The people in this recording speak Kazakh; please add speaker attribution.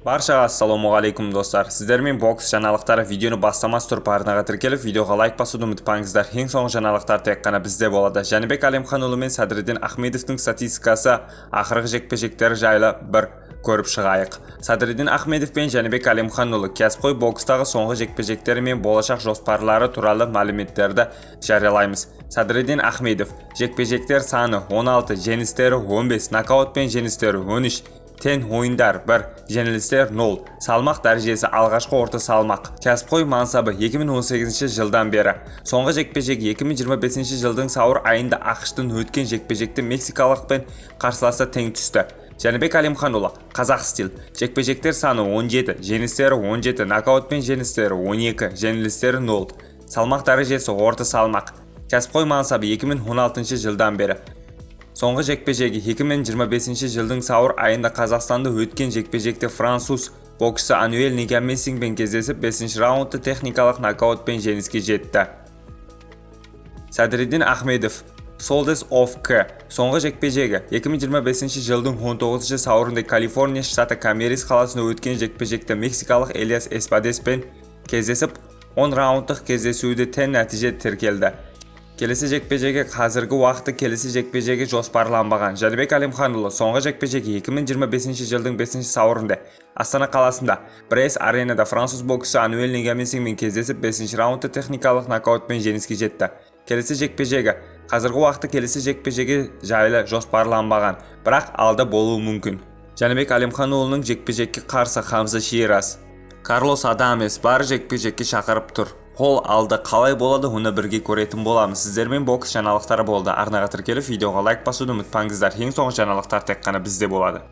Speaker 1: Barchaga assalomu alaykum do'stlar. Sizlarning boks жаңалыктары videoni бастамас turib арнаға тіркеліп, видеоға лайк басуды unutmangizlar. Ең соңғы жаңалықтар тек қана бізде болады. Жәнібек Әлемханұлы мен Садриддин Ахмедовтың статистикасы ақырғы жекпе-жектері жайлы бір көріп шығайық. Садриддин Ахмедов пен Жәнібек Әлемханұлы кәсіпқой бокстағы соңғы жекпе-жектері мен болашақ жоспарлары туралы мәліметтерді жариялаймыз. Садриддин Ахмедов жекпе-жектер саны 16, жеңістері 15, нокаут пен жеңістері 13, тең ойындар 1, жеңілістер 0, салмақ дәрежесі алғашқы орта салмақ. Кәсіпқой мансабы 2018 жылдан бері. Соңғы жекпе-жек 2025 жылдың сәуір айында ақштың өткен жекпе-жекті мексикалықпен қарсыласа тең түсті. Жәнібек Әлемханұлы қазақ стиль. Жекпе-жектер саны 17, жеңістері 17, нокаутпен жеңістері 12, жеңілістері 0, салмақ дәрежесі орта салмақ. Кәсіпқой мансабы 2016 жылдан бері. Соңғы жекпе-жегі 2025 жылдың сәуір айында Қазақстанда өткен жекпе-жекте француз боксшы Ануэль Нигамесингпен кездесіп 5-ші раундта техникалық нокаутпен жеңіске жетті. Садриддин Ахмедов Soldiers of K соңғы жекпе-жегі 2025 жылдың 19 сәуірінде Калифорния штаты Камерис қаласында өткен жекпе-жекте мексикалық Элиас Эспадеспен кездесіп 10 раундтық кездесуде тең нәтиже тіркелді. Келесі жекпе-жегі қазіргі уақытта келесі жекпе-жегі жоспарланбаған. Жәнібек Әлемханұлы соңғы жекпе-жегі 2025 жылдың 5 сәуірінде Астана қаласында Брейс аренада француз боксшы Ануэль Нигамесингпен кездесіп 5-ші раундта техникалық нокаутпен жеңіске жетті. Келесі жекпе-жегі қазіргі уақытта келесі жекпе-жегі жайлы жоспарланбаған, бірақ алда болуы мүмкін. Жәнібек Әлемханұлының жекпе-жекке қарсы Хамза Шиираз Карлос Адамес бар жекпе-жекке шақырып тұр. Ол алды қалай болады, оны бірге көретін боламыз. Сіздермен бокс жаңалықтары болды. Арнаға тіркеліп, видеоға лайк басуды ұмытпаңыздар. Ең соңғы жаңалықтар тек қана бізде болады.